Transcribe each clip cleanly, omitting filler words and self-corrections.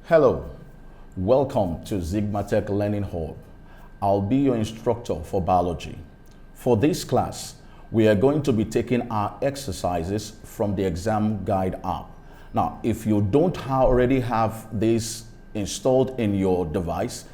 Hello, welcome to Zigmatech Learning Hub. I'll be your instructor for biology. For this class, we are going to be taking our exercises from the ExamGuide app. Now, if you don't already have this installed in your device,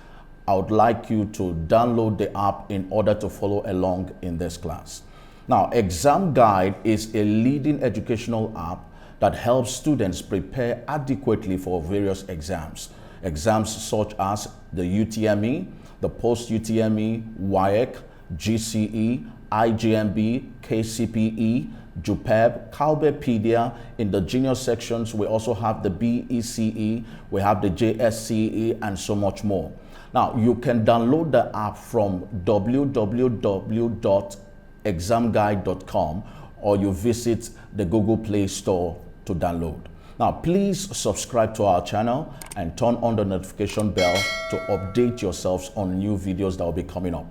I would like you to download the app in order to follow along in this class. Now, ExamGuide is a leading educational app that helps students prepare adequately for various exams. Exams such as the UTME, the post-UTME, WAEC, GCE, IJMB, KCPE, JUPEB, Calbepedia. In the junior sections, we also have the BECE, we have the SSCE, and so much more. Now, you can download the app from www.examguide.com or you visit the Google Play Store to download. Now, please subscribe to our channel and turn on the notification bell to update yourselves on new videos that will be coming up.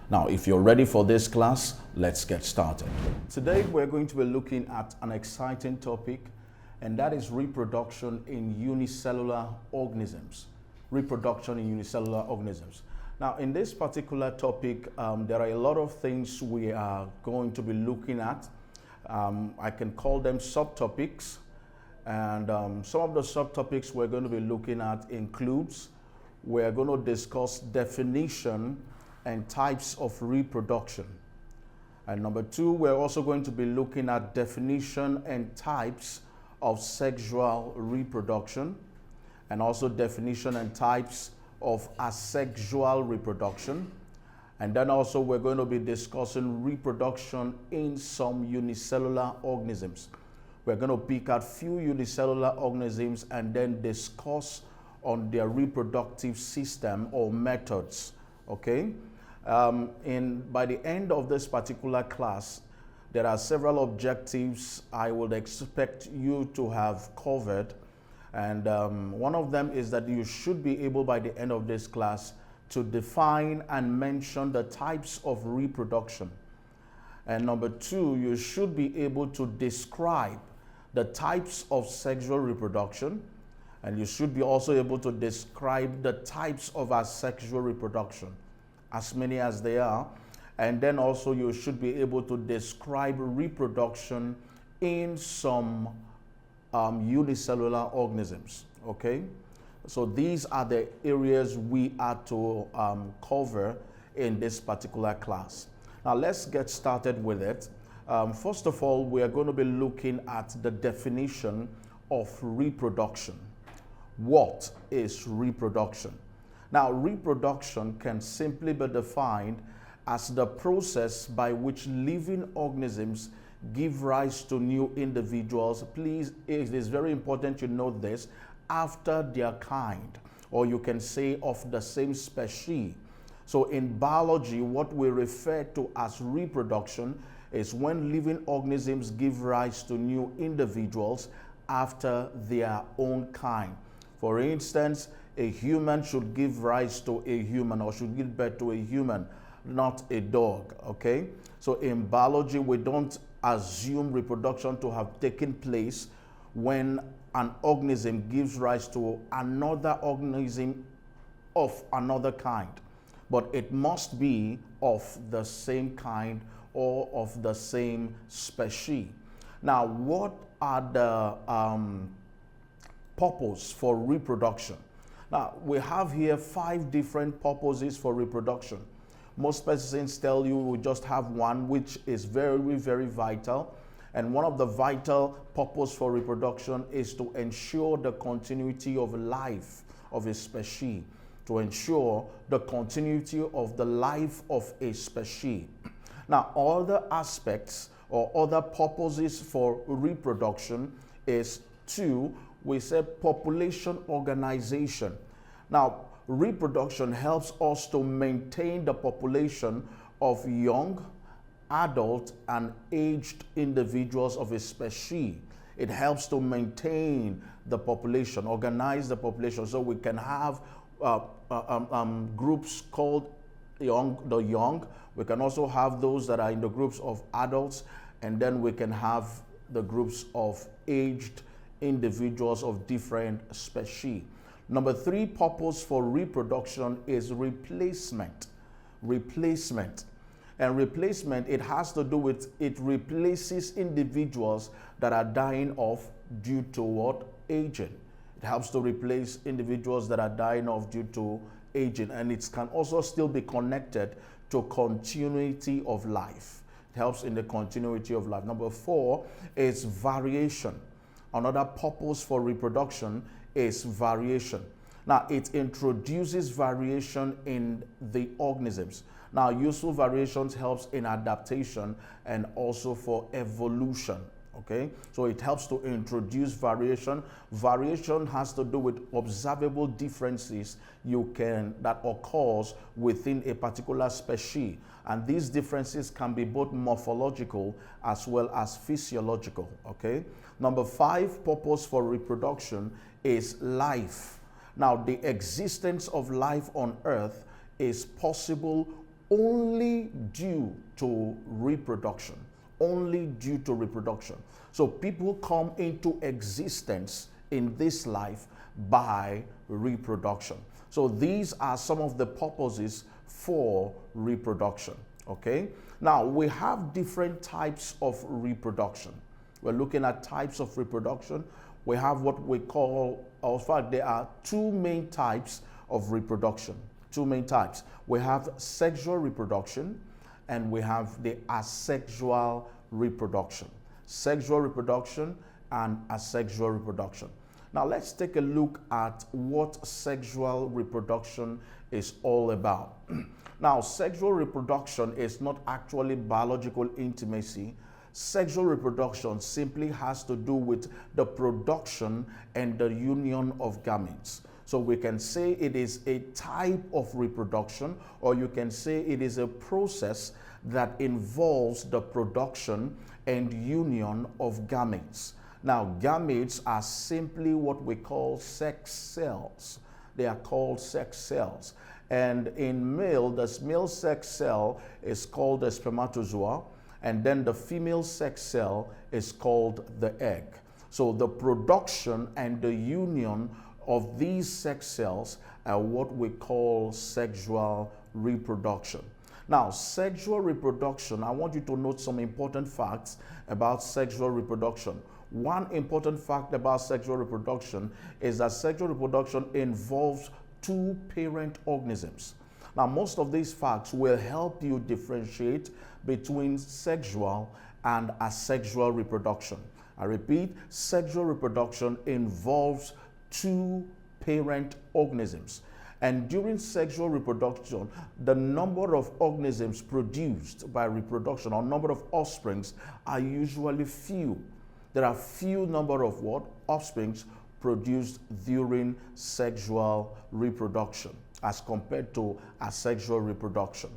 Now, if you're ready for this class, let's get started. Today, we're going to be looking at an exciting topic, and that is reproduction in unicellular organisms. Reproduction in unicellular organisms. Now, in this particular topic, there are a lot of things we are going to be looking at. I can call them subtopics. And some of the subtopics we're going to be looking at includes, we're going to discuss definition and types of reproduction. And number two, we're also going to be looking at definition and types of sexual reproduction, and also definition and types of asexual reproduction. And then also we're going to be discussing reproduction in some unicellular organisms. We're going to pick out few unicellular organisms and then discuss on their reproductive system or methods, okay? By the end of this particular class, there are several objectives I would expect you to have covered. And one of them is that you should be able by the end of this class to define and mention the types of reproduction. And number two, you should be able to describe the types of sexual reproduction, and you should be also able to describe the types of asexual reproduction, as many as they are. And then also you should be able to describe reproduction in some unicellular organisms, okay? So these are the areas we are to cover in this particular class. Now let's get started with it. First of all, we are going to be looking at the definition of reproduction. What is reproduction? Now, reproduction can simply be defined as the process by which living organisms give rise to new individuals. Please, it is very important you note this, after their kind, or you can say of the same species. So in biology, what we refer to as reproduction is when living organisms give rise to new individuals after their own kind. For instance, a human should give rise to a human or should give birth to a human, not a dog, okay? So in biology, we don't assume reproduction to have taken place when an organism gives rise to another organism of another kind, but it must be of the same kind or of the same species. Now, what are the purposes for reproduction? Now, we have here 5 different purposes for reproduction. Most persons tell you we just have one, which is very, very vital. And one of the vital purposes for reproduction is to ensure the continuity of life of a species, to ensure the continuity of the life of a species. Now, other aspects or other purposes for reproduction is we say population organization. Now, reproduction helps us to maintain the population of young, adult, and aged individuals of a species. It helps to maintain the population, organize the population, so we can have groups called the young. We can also have those that are in the groups of adults, and then we can have the groups of aged individuals of different species. Number 3 purpose for reproduction is replacement. Replacement. And replacement, it has to do with, it replaces individuals that are dying off due to what? Aging. It helps to replace individuals that are dying off due to aging, and it can also still be connected to continuity of life. It helps in the continuity of life. Number 4 is variation. Another purpose for reproduction is variation. Now, it introduces variation in the organisms. Now, useful variations helps in adaptation and also for evolution. Okay, so it helps to introduce variation. Variation has to do with observable differences that occurs within a particular species, and these differences can be both morphological as well as physiological. Okay, number 5 purpose for reproduction is life. Now, the existence of life on earth is possible only due to reproduction. Only due to reproduction. So people come into existence in this life by reproduction. So these are some of the purposes for reproduction. Okay, now we have different types of reproduction. We're looking at types of reproduction. We have what we call, in fact, there are 2 main types of reproduction. 2 main types. We have sexual reproduction, and we have the asexual reproduction. Sexual reproduction and asexual reproduction. Now let's take a look at what sexual reproduction is all about. Now, sexual reproduction is not actually biological intimacy. Sexual reproduction simply has to do with the production and the union of gametes. So we can say it is a type of reproduction, or you can say it is a process that involves the production and union of gametes. Now, gametes are simply what we call sex cells. They are called sex cells. And in male, the male sex cell is called the spermatozoa, and then the female sex cell is called the egg. So the production and the union of these sex cells are what we call sexual reproduction. Now, sexual reproduction, I want you to note some important facts about sexual reproduction. One important fact about sexual reproduction is that sexual reproduction involves 2 parent organisms. Now, most of these facts will help you differentiate between sexual and asexual reproduction. I repeat, sexual reproduction involves 2 parent organisms. And during sexual reproduction, the number of organisms produced by reproduction, or number of offsprings, are usually few. There are few number of offsprings produced during sexual reproduction as compared to asexual reproduction.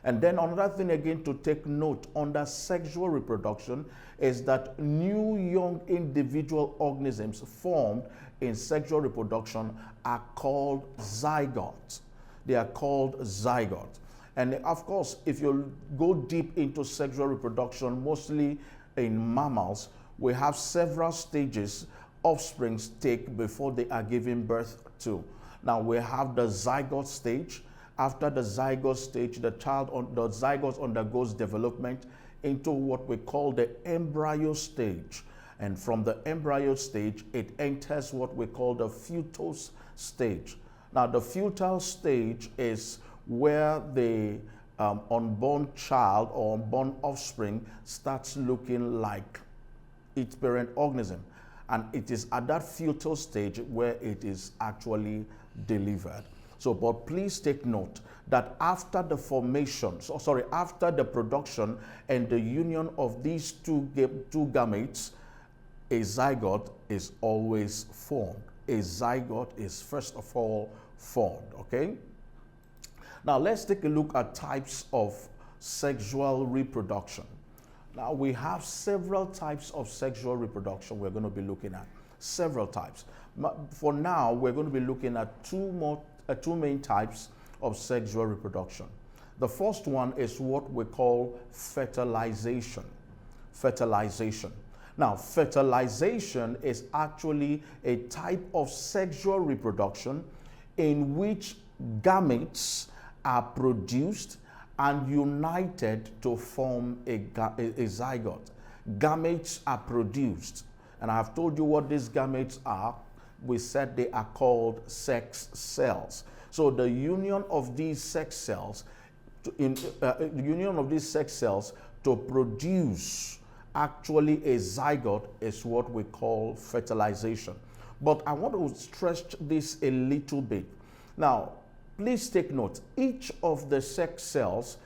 And then another thing again to take note under sexual reproduction is that new young individual organisms formed in sexual reproduction are called zygotes. They are called zygotes. And of course, if you go deep into sexual reproduction, mostly in mammals, we have several stages offspring take before they are given birth to. Now we have the zygote stage. After the zygote stage, the zygote undergoes development into what we call the embryo stage. And from the embryo stage, it enters what we call the fetus stage. Now, the fetal stage is where the unborn child or unborn offspring starts looking like its parent organism. And it is at that fetal stage where it is actually delivered. So, but please take note that after the formation, after the production and the union of these two gametes, a zygote is always formed. A zygote is first of all formed, okay? Now, let's take a look at types of sexual reproduction. Now, we have several types of sexual reproduction we're going to be looking at. Several types. For now, we're going to be looking at two main types of sexual reproduction. The first one is what we call fertilization. Fertilization. Now, fertilization is actually a type of sexual reproduction in which gametes are produced and united to form a zygote. Gametes are produced, and I have told you what these gametes are. We said they are called sex cells. So the union of these sex cells, to produce actually a zygote is what we call fertilization. But I want to stress this a little bit. Now, please take note, each of the sex cells,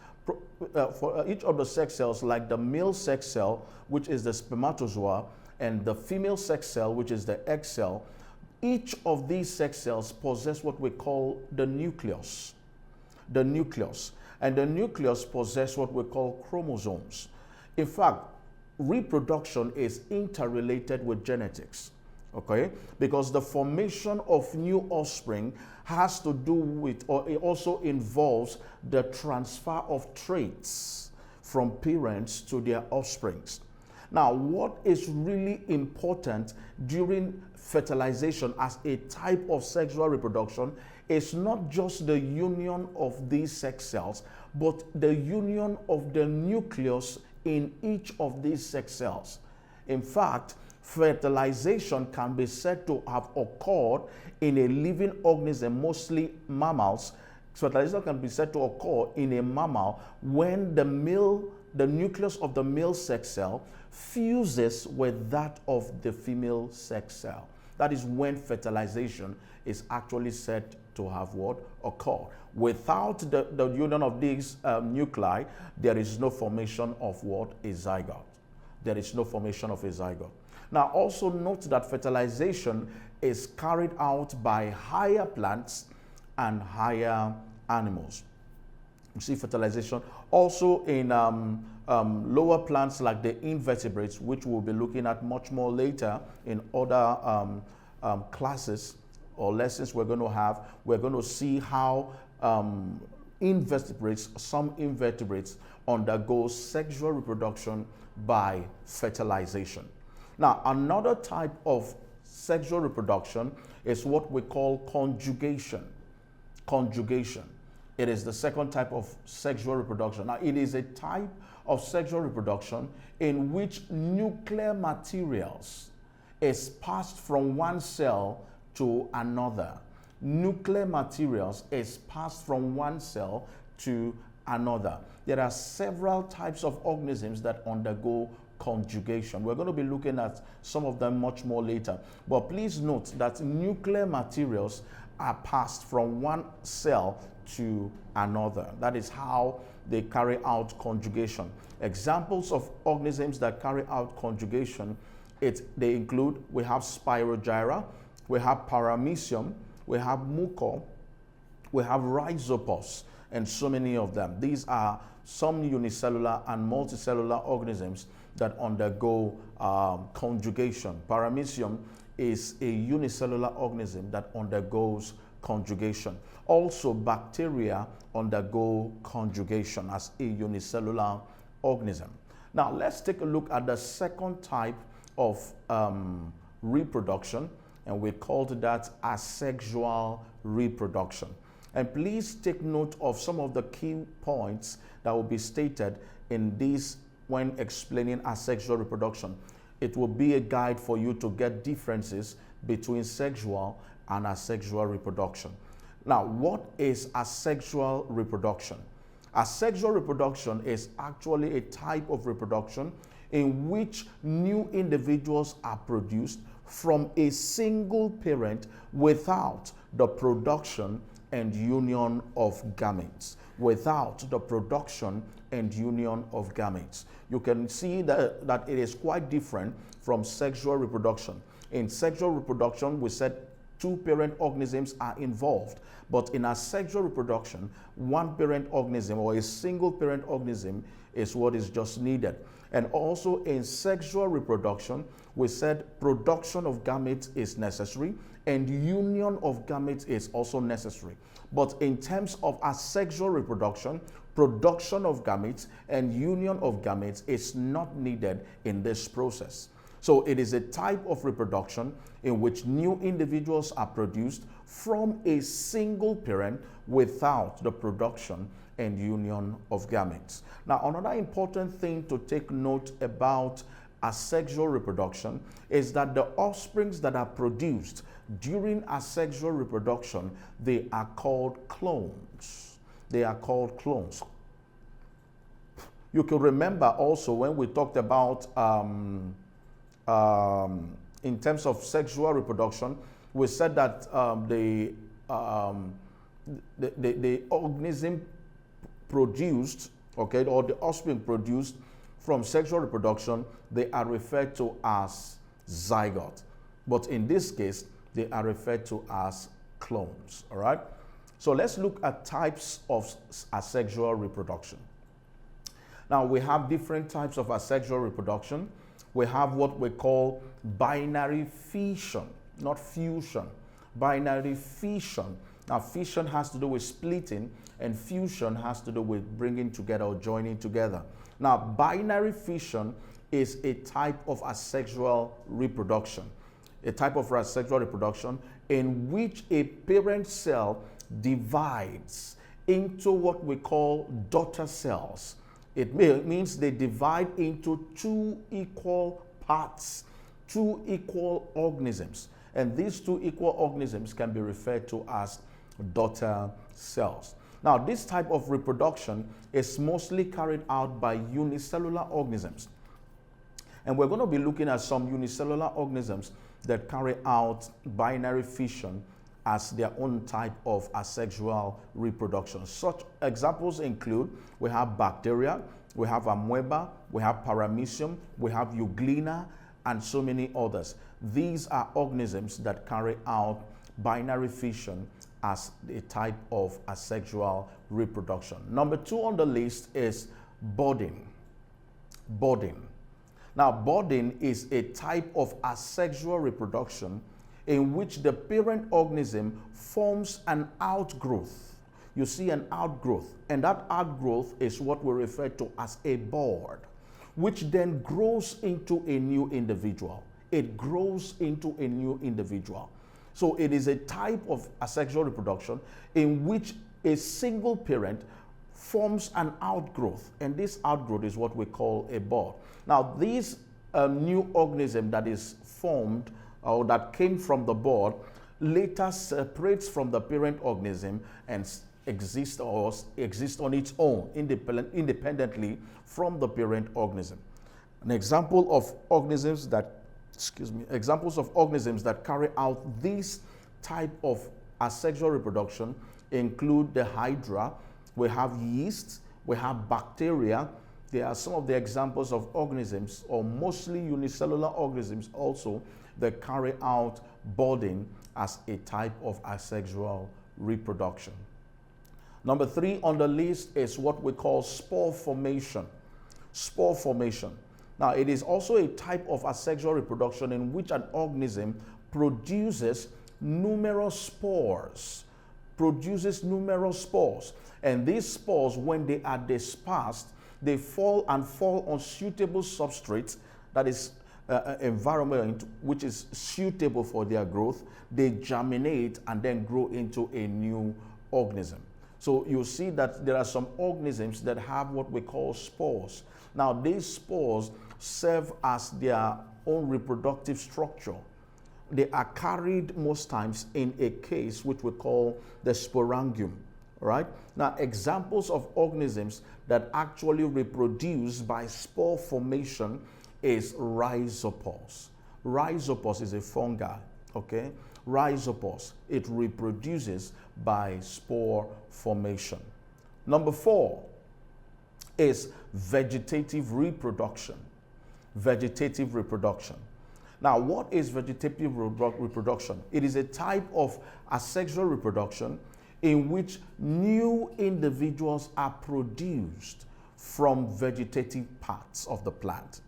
like the male sex cell, which is the spermatozoa, and the female sex cell, which is the egg cell, each of these sex cells possess what we call the nucleus. The nucleus. And the nucleus possess what we call chromosomes. In fact, reproduction is interrelated with genetics, okay? Because the formation of new offspring has to do with, or it also involves the transfer of traits from parents to their offsprings. Now, what is really important during fertilization as a type of sexual reproduction is not just the union of these sex cells, but the union of the nucleus in each of these sex cells. In fact, fertilization can be said to have occurred in a living organism, mostly mammals. Fertilization can be said to occur in a mammal when the nucleus of the male sex cell fuses with that of the female sex cell. That is when fertilization is actually said to have what? Occurred. Without the union of these nuclei, there is no formation of what? A zygote. There is no formation of a zygote. Now, also note that fertilization is carried out by higher plants and higher animals. You see fertilization also in lower plants like the invertebrates, which we'll be looking at much more later in other classes or lessons we're going to have. We're going to see how some invertebrates undergo sexual reproduction by fertilization. Now, another type of sexual reproduction is what we call conjugation. Conjugation. It is the second type of sexual reproduction. Now, it is a type of sexual reproduction in which nuclear materials is passed from one cell to another. Nuclear materials is passed from one cell to another. There are several types of organisms that undergo conjugation. We're going to be looking at some of them much more later. But please note that nuclear materials are passed from one cell to another. That is how they carry out conjugation. Examples of organisms that carry out conjugation, they include, we have Spirogyra, we have Paramecium, we have Mucor, we have Rhizopus, and so many of them. These are some unicellular and multicellular organisms that undergo conjugation. Paramecium is a unicellular organism that undergoes conjugation. Also, bacteria undergo conjugation as a unicellular organism. Now, let's take a look at the second type of reproduction, and we called that asexual reproduction. And please take note of some of the key points that will be stated in this when explaining asexual reproduction. It will be a guide for you to get differences between sexual and asexual reproduction. Now, what is asexual reproduction? Asexual reproduction is actually a type of reproduction in which new individuals are produced from a single parent without the production and union of gametes. Without the production and union of gametes. You can see that it is quite different from sexual reproduction. In sexual reproduction, we said two parent organisms are involved, but in asexual reproduction, one parent organism or a single parent organism is what is just needed. And also in sexual reproduction, we said production of gametes is necessary and union of gametes is also necessary. But in terms of asexual reproduction, production of gametes and union of gametes is not needed in this process. So it is a type of reproduction in which new individuals are produced from a single parent without the production and union of gametes. Now, another important thing to take note about asexual reproduction is that the offsprings that are produced during asexual reproduction, they are called clones. They are called clones. You can remember also when we talked about in terms of sexual reproduction, we said that the organism produced, okay, or the offspring produced from sexual reproduction, they are referred to as zygote. But in this case, they are referred to as clones, all right? So let's look at types of asexual reproduction. Now, we have different types of asexual reproduction. We have what we call binary fission, not fusion. Binary fission. Now, fission has to do with splitting, and fusion has to do with bringing together or joining together. Now, binary fission is a type of asexual reproduction. A type of asexual reproduction in which a parent cell divides into what we call daughter cells. It means they divide into two equal parts, two equal organisms. And these two equal organisms can be referred to as daughter cells. Now, this type of reproduction is mostly carried out by unicellular organisms. And we're going to be looking at some unicellular organisms that carry out binary fission as their own type of asexual reproduction. Such examples include, we have bacteria, we have amoeba, we have paramecium, we have euglena, and so many others. These are organisms that carry out binary fission as a type of asexual reproduction. Number 2 on the list is budding. Budding. Now, budding is a type of asexual reproduction in which the parent organism forms an outgrowth. You see an outgrowth, and that outgrowth is what we refer to as a bud, which then grows into a new individual. It grows into a new individual. So it is a type of asexual reproduction in which a single parent forms an outgrowth, and this outgrowth is what we call a bud. Now, this new organism that is formed or that came from the bud later separates from the parent organism and exists on its own independently from the parent organism. An example of organisms that carry out this type of asexual reproduction include the hydra. We have yeast, we have bacteria. There are some of the examples of organisms, or mostly unicellular organisms also, that carry out budding as a type of asexual reproduction. Number 3 on the list is what we call spore formation. Spore formation. Now, it is also a type of asexual reproduction in which an organism produces numerous spores. And these spores, when they are dispersed, they fall on suitable substrates, that is environment which is suitable for their growth. They germinate and then grow into a new organism. So you see that there are some organisms that have what we call spores. Now, these spores serve as their own reproductive structure. They are carried most times in a case which we call the sporangium. Right? Now, examples of organisms that actually reproduce by spore formation is rhizopus. Rhizopus is a fungi, okay? Rhizopus, it reproduces by spore formation. Number 4 is vegetative reproduction. Vegetative reproduction. Now, what is vegetative reproduction? It is a type of asexual reproduction in which new individuals are produced from vegetative parts of the plant.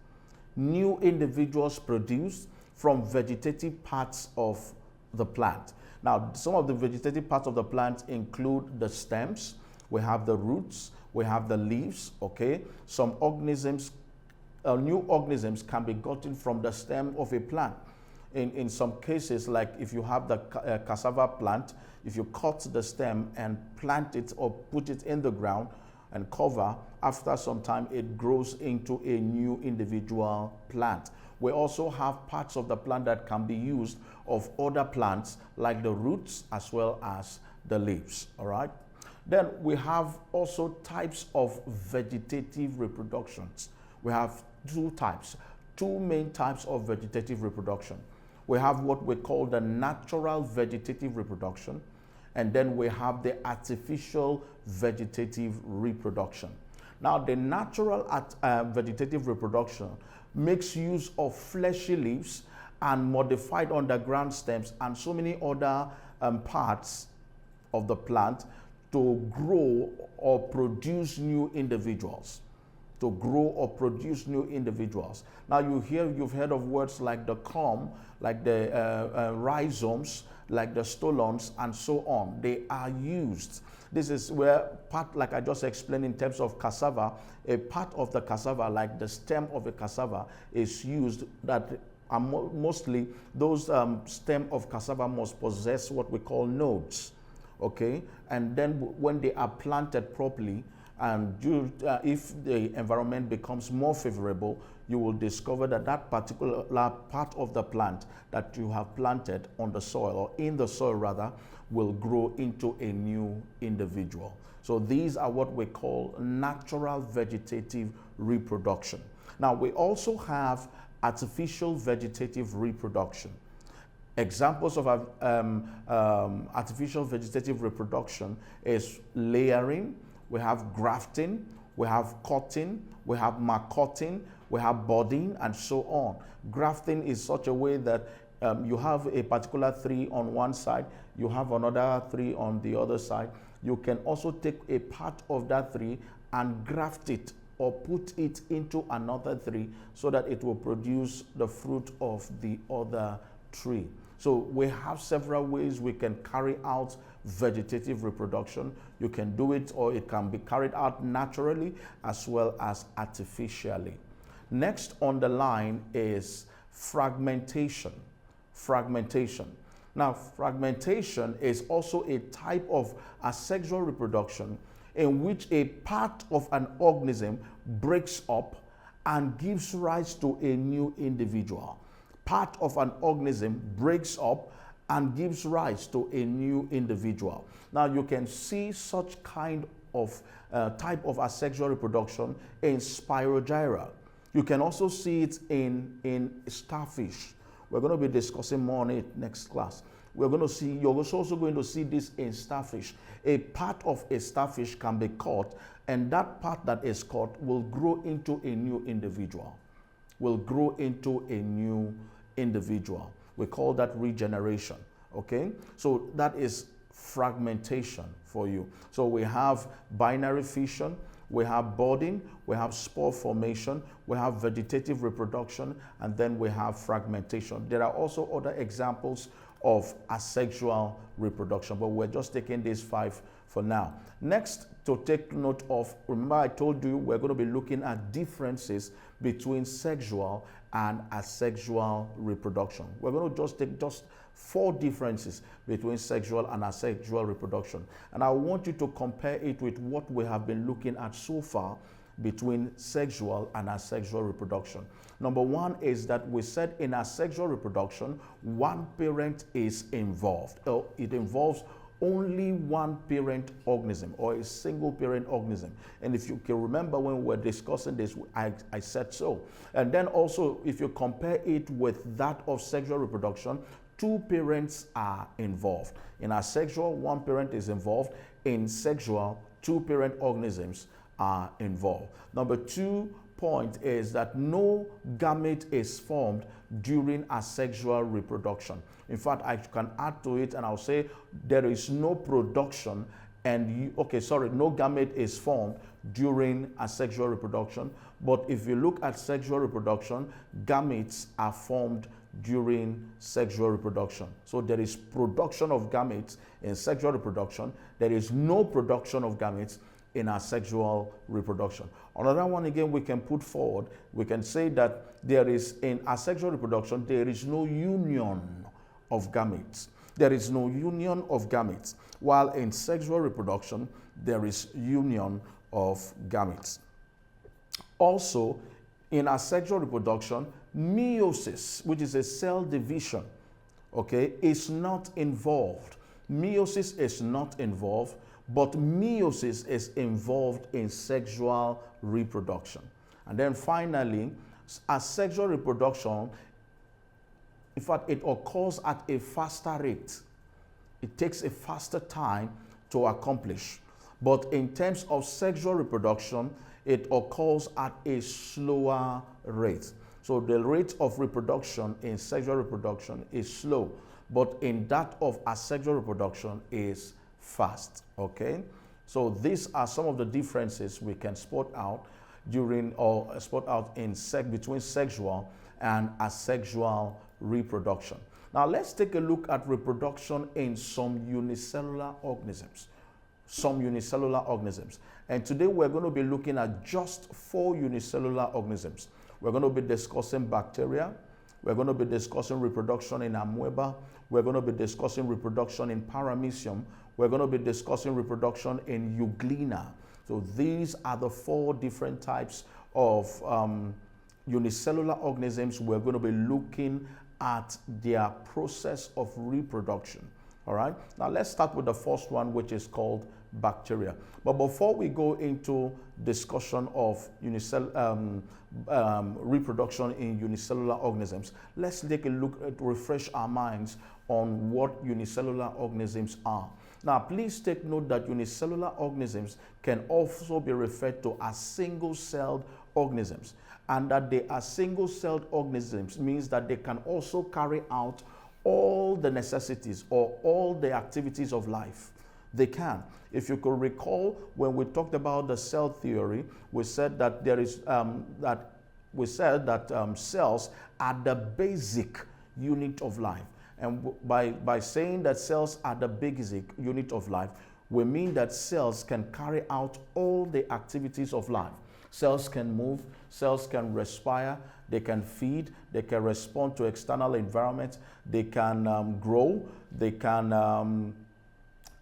New individuals produced from vegetative parts of the plant. Now, some of the vegetative parts of the plant include the stems, we have the roots, we have the leaves, okay? Some organisms new organisms can be gotten from the stem of a plant. In some cases, like if you have the cassava plant, if you cut the stem and plant it or put it in the ground and cover, after some time it grows into a new individual plant. We also have parts of the plant that can be used of other plants, like the roots as well as the leaves. All right. Then we have also types of vegetative reproductions. We have two main types of vegetative reproduction. We have what we call the natural vegetative reproduction, and then we have the artificial vegetative reproduction. Now, the natural vegetative reproduction makes use of fleshy leaves and modified underground stems and so many other parts of the plant to grow or produce new individuals. To grow or produce new individuals. Now you've heard of words like the culm, like the rhizomes, like the stolons, and so on. They are used. This is where part, like I just explained in terms of cassava, a part of the cassava, like the stem of a cassava, is used that mostly those stem of cassava must possess what we call nodes, okay? And then when they are planted properly, and if the environment becomes more favorable, you will discover that that particular part of the plant that you have planted on the soil, or in the soil rather, will grow into a new individual. So these are what we call natural vegetative reproduction. Now we also have artificial vegetative reproduction. Examples of artificial vegetative reproduction is layering, we have grafting, we have cutting, we have marcotting, we have budding, and so on. Grafting is such a way that you have a particular tree on one side, you have another tree on the other side. You can also take a part of that tree and graft it or put it into another tree so that it will produce the fruit of the other tree. So we have several ways we can carry out vegetative reproduction. You can do it, or it can be carried out naturally as well as artificially. Next on the line is fragmentation. Fragmentation. Now, fragmentation is also a type of asexual reproduction in which a part of an organism breaks up and gives rise to a new individual. Part of an organism breaks up and gives rise to a new individual. Now you can see such kind of type of asexual reproduction in Spirogyra. You can also see it in starfish. We're going to be discussing more on it next class. You're also going to see this in starfish. A part of a starfish can be caught, and that part that is caught will grow into a new individual. Will grow into a new individual. We call that regeneration, okay? So that is fragmentation for you. So we have binary fission, we have budding, we have spore formation, we have vegetative reproduction, and then we have fragmentation. There are also other examples of asexual reproduction, but we're just taking these 5 for now. Next to take note of, remember I told you we're going to be looking at differences between sexual and asexual reproduction. We're going to just take 4 differences between sexual and asexual reproduction. And I want you to compare it with what we have been looking at so far between sexual and asexual reproduction. Number 1 is that we said in asexual reproduction, one parent is involved. It involves only one parent organism, or a single parent organism. And if you can remember when we were discussing this, I said so. And then also, if you compare it with that of sexual reproduction, 2 parents are involved. In asexual, 1 parent is involved. In sexual, 2 parent organisms are involved. Number 2 point is that no gamete is formed during asexual reproduction. In fact, I can add to it and I'll say there is no production and no gamete is formed during asexual reproduction. But if you look at sexual reproduction, gametes are formed during sexual reproduction. So there is production of gametes in sexual reproduction. There is no production of gametes in asexual reproduction. Another one again we can put forward, we can say that there is, in asexual reproduction, there is no union of gametes. There is no union of gametes, while in sexual reproduction, there is union of gametes. Also, in asexual reproduction, meiosis, which is a cell division, okay, is not involved. Meiosis is not involved, but meiosis is involved in sexual reproduction. And then finally, asexual reproduction, in fact, it occurs at a faster rate. It takes a faster time to accomplish. But in terms of sexual reproduction, it occurs at a slower rate. So the rate of reproduction in sexual reproduction is slow, but in that of asexual reproduction is fast, okay? So these are some of the differences we can spot out between sexual and asexual reproduction. Now let's take a look at reproduction in some unicellular organisms. And today we're going to be looking at just 4 unicellular organisms. We're going to be discussing bacteria. We're going to be discussing reproduction in amoeba. We're going to be discussing reproduction in paramecium. We're going to be discussing reproduction in euglena. So these are the 4 different types of unicellular organisms. We're going to be looking at their process of reproduction. All right. Now let's start with the first one, which is called bacteria. But before we go into discussion of reproduction in unicellular organisms, let's take a look at, refresh our minds on what unicellular organisms are. Now, please take note that unicellular organisms can also be referred to as single-celled organisms, and that they are single-celled organisms means that they can also carry out all the necessities or all the activities of life. They can. If you could recall, when we talked about the cell theory, we said that there is cells are the basic unit of life. And by saying that cells are the basic unit of life, we mean that cells can carry out all the activities of life. Cells can move, cells can respire, they can feed, they can respond to external environment, they can grow, they can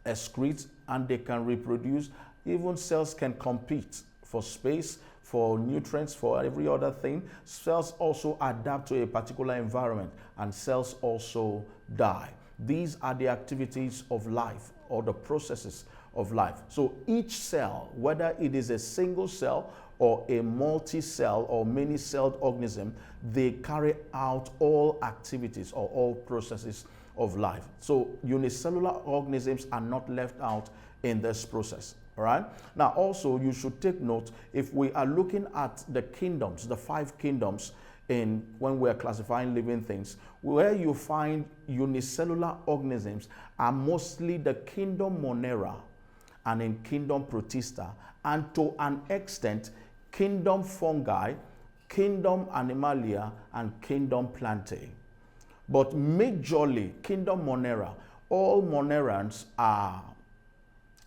excrete, and they can reproduce. Even cells can compete for space, for nutrients, for every other thing. Cells also adapt to a particular environment, and cells also die. These are the activities of life, or the processes of life. So each cell, whether it is a single cell or a multi-cell or many-celled organism, they carry out all activities or all processes of life. So unicellular organisms are not left out in this process. All right. Now, also, you should take note, if we are looking at the kingdoms, the 5 kingdoms, when we are classifying living things, where you find unicellular organisms are mostly the kingdom Monera and in kingdom Protista, and to an extent, kingdom Fungi, kingdom Animalia, and kingdom Plantae. But majorly, kingdom Monera, all Monerans are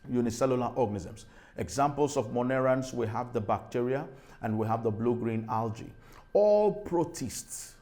unicellular organisms. Examples of Monerans, we have the bacteria and we have the blue-green algae. All protists,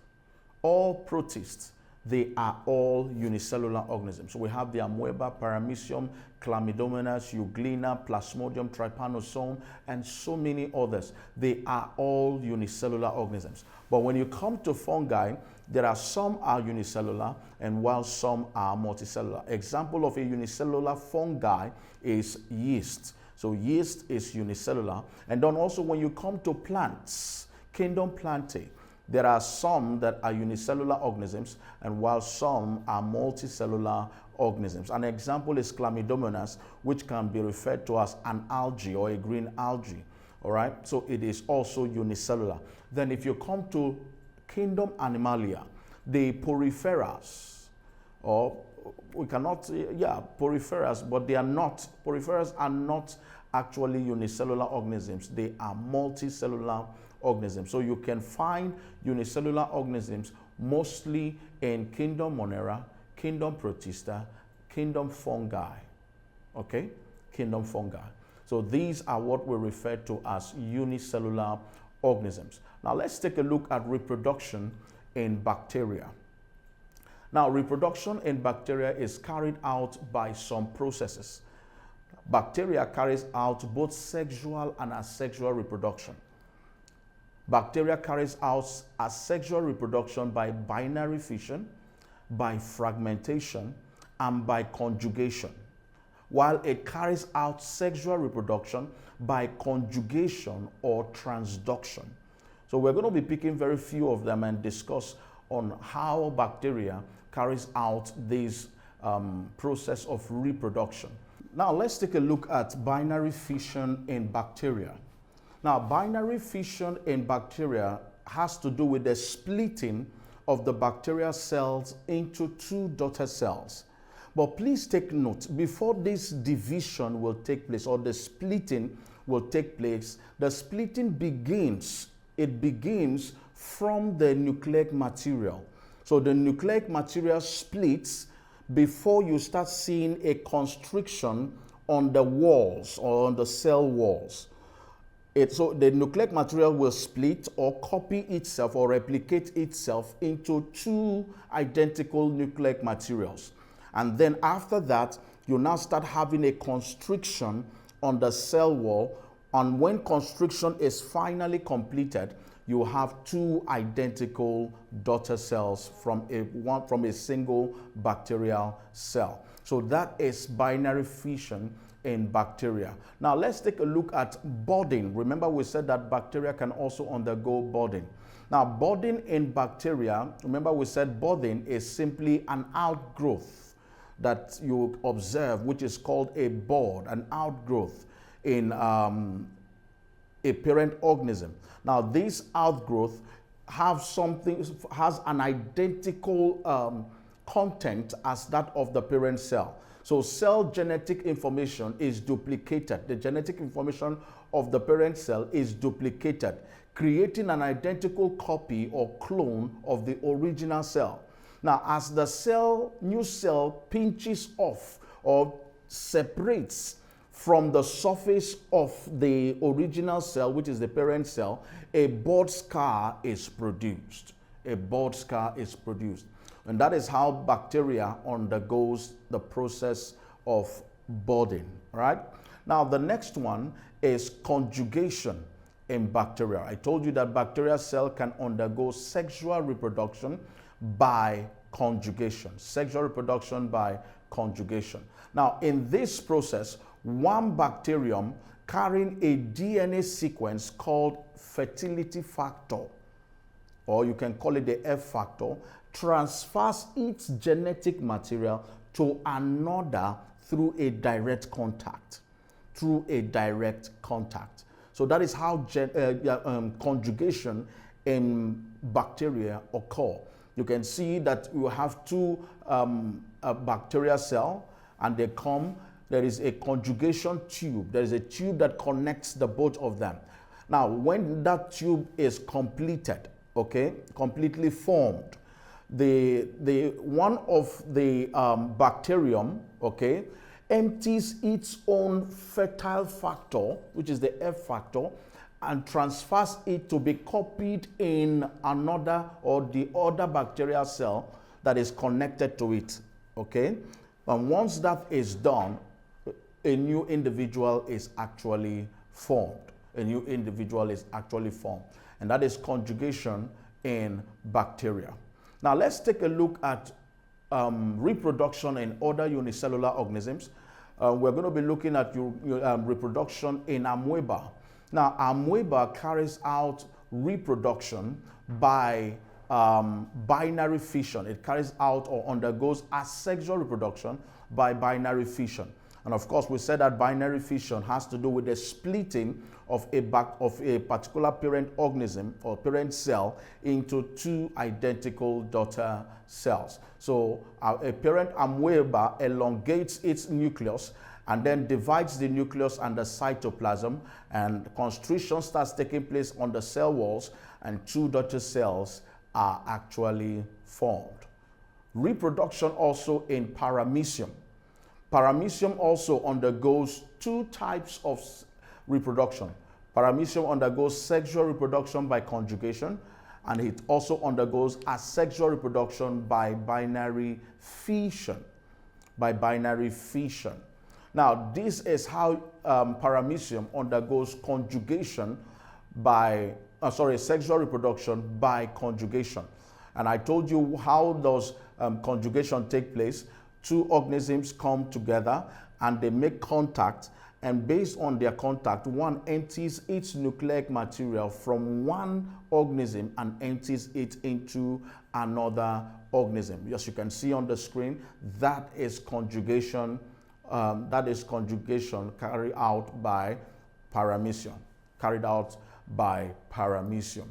they are all unicellular organisms. So we have the amoeba, paramecium, chlamydomonas, euglena, plasmodium, trypanosome, and so many others. They are all unicellular organisms. But when you come to fungi, there are some are unicellular, and while some are multicellular. Example of a unicellular fungi is yeast. So yeast is unicellular. And then also when you come to plants, kingdom Plantae, there are some that are unicellular organisms, and while some are multicellular organisms. An example is chlamydomonas, which can be referred to as an algae or a green algae. All right, so it is also unicellular. Then if you come to kingdom Animalia, the poriferas, or we cannot, poriferas, but they are not, poriferas are not actually unicellular organisms. They are multicellular organisms. So you can find unicellular organisms mostly in kingdom Monera, kingdom Protista, kingdom Fungi. Okay, kingdom Fungi. So these are what we refer to as unicellular organisms. Now let's take a look at reproduction in bacteria. Now reproduction in bacteria is carried out by some processes. Bacteria carries out both sexual and asexual reproduction. Bacteria carries out asexual reproduction by binary fission, by fragmentation, and by conjugation, while it carries out sexual reproduction by conjugation or transduction. So we're going to be picking very few of them and discuss on how bacteria carries out this process of reproduction. Now let's take a look at binary fission in bacteria. Now binary fission in bacteria has to do with the splitting of the bacterial cells into two daughter cells. But please take note, before this division will take place or the splitting will take place, the splitting begins from the nucleic material. So the nucleic material splits before you start seeing a constriction on the walls or on the cell walls. So the nucleic material will split or copy itself or replicate itself into two identical nucleic materials. And then after that, you now start having a constriction on the cell wall. And when constriction is finally completed, you have two identical daughter cells from a single bacterial cell. So that is binary fission in bacteria. Now let's take a look at budding. Remember we said that bacteria can also undergo budding. Now budding in bacteria, remember we said budding is simply an outgrowth that you observe, which is called a bud, an outgrowth in a parent organism. Now this outgrowth has an identical content as that of the parent cell. So cell genetic information is duplicated. The genetic information of the parent cell is duplicated, creating an identical copy or clone of the original cell. Now, as the new cell pinches off or separates from the surface of the original cell, which is the parent cell, a bud scar is produced. A bud scar is produced. And that is how bacteria undergoes the process of budding, right? Now, the next one is conjugation in bacteria. I told you that bacterial cell can undergo sexual reproduction by conjugation. Sexual reproduction by conjugation. Now, in this process, one bacterium carrying a DNA sequence called fertility factor, or you can call it the F factor, transfers its genetic material to another through a direct contact. Through a direct contact. So that is how conjugation in bacteria occur. You can see that you have two bacterial cell and they come. There is a conjugation tube. There is a tube that connects the both of them. Now, when that tube is completed, okay, completely formed, the one of the bacterium, okay, empties its own fertile factor, which is the F factor, and transfers it to be copied in another or the other bacterial cell that is connected to it, okay? And once that is done, a new individual is actually formed. A new individual is actually formed. And that is conjugation in bacteria. Now let's take a look at reproduction in other unicellular organisms. We're going to be looking at reproduction in amoeba. Now, amoeba carries out reproduction by binary fission. It carries out or undergoes asexual reproduction by binary fission. And of course, we said that binary fission has to do with the splitting of a particular parent organism or parent cell into two identical daughter cells. So a parent amoeba elongates its nucleus and then divides the nucleus and the cytoplasm, and constriction starts taking place on the cell walls, and two daughter cells are actually formed. Reproduction also in paramecium. Paramecium also undergoes two types of reproduction. Paramecium undergoes sexual reproduction by conjugation, and it also undergoes asexual reproduction by binary fission. Now, this is how paramecium undergoes conjugation by, sexual reproduction by conjugation. And I told you how does conjugation take place. Two organisms come together and they make contact, and based on their contact, one empties its nucleic material from one organism and empties it into another organism. As you can see on the screen, that is conjugation. Carried out by paramecium.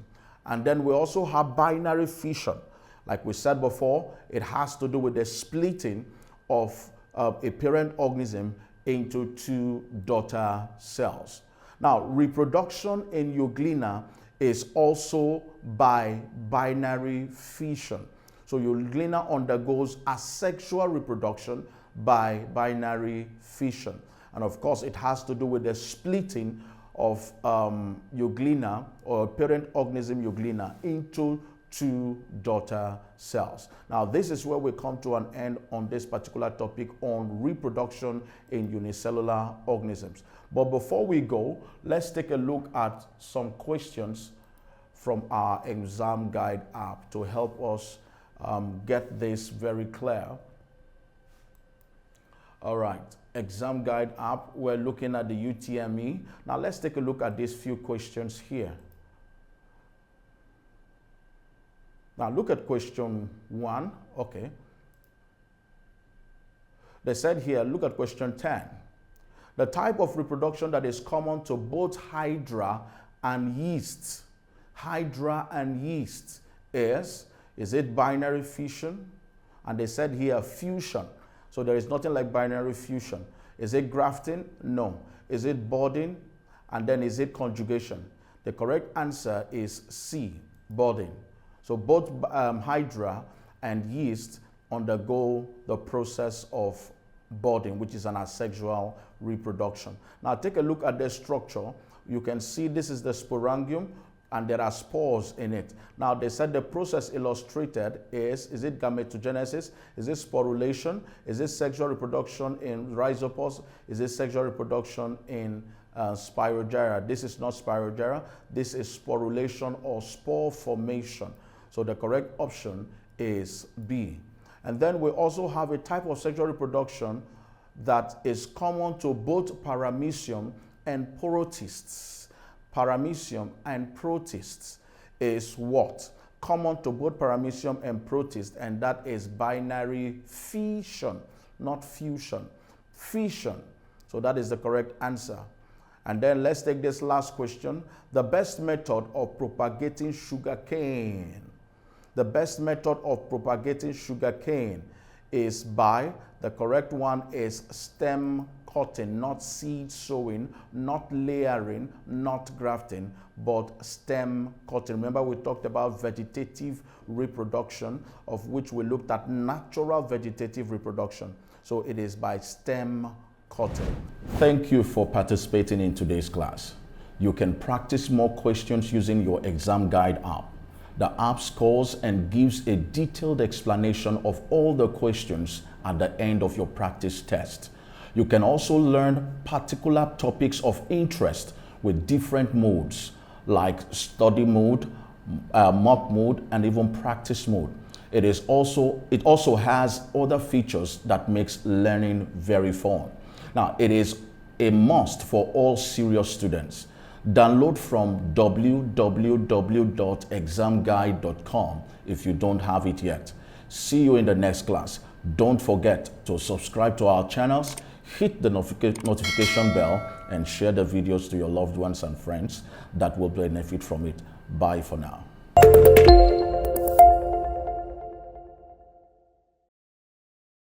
And then we also have binary fission. Like we said before, it has to do with the splitting of a parent organism into two daughter cells. Now, reproduction in EUGLENA is also by binary fission. So EUGLENA undergoes asexual reproduction by binary fission. And of course, it has to do with the splitting of EUGLENA, or parent organism EUGLENA, into two daughter cells. Now, this is where we come to an end on this particular topic on reproduction in unicellular organisms. But before we go, let's take a look at some questions from our ExamGuide app to help us get this very clear. All right, ExamGuide app, we're looking at the UTME. Now, let's take a look at these few questions here. Now look at question 1, okay. They said here, look at question 10. The type of reproduction that is common to both hydra and yeast. Hydra and yeast is it binary fission? And they said here fusion. So there is nothing like binary fusion. Is it grafting? No. Is it budding? And then is it conjugation? The correct answer is C, budding. So both hydra and yeast undergo the process of budding, which is an asexual reproduction. Now take a look at the structure. You can see this is the sporangium, and there are spores in it. Now they said the process illustrated is it gametogenesis? Is it sporulation? Is it sexual reproduction in rhizopus? Is it sexual reproduction in Spirogyra? This is not Spirogyra. This is sporulation or spore formation. So the correct option is B. And then we also have a type of sexual reproduction that is common to both paramecium and protists. Paramecium and protists is what? Common to both paramecium and protists, and that is binary fission, not fusion. Fission. So that is the correct answer. And then let's take this last question. The best method of propagating sugarcane. The best method of propagating sugarcane is by, the correct one is stem cutting, not seed sowing, not layering, not grafting, but stem cutting. Remember, we talked about vegetative reproduction, of which we looked at natural vegetative reproduction. So it is by stem cutting. Thank you for participating in today's class. You can practice more questions using your ExamGuide app. The app scores and gives a detailed explanation of all the questions at the end of your practice test. You can also learn particular topics of interest with different modes, like study mode, mock mode, and even practice mode. It also has other features that makes learning very fun. Now, it is a must for all serious students. Download from www.examguide.com if you don't have it yet. See you in the next class. Don't forget to subscribe to our channels, hit the notification bell, and share the videos to your loved ones and friends that will benefit from it. Bye for now.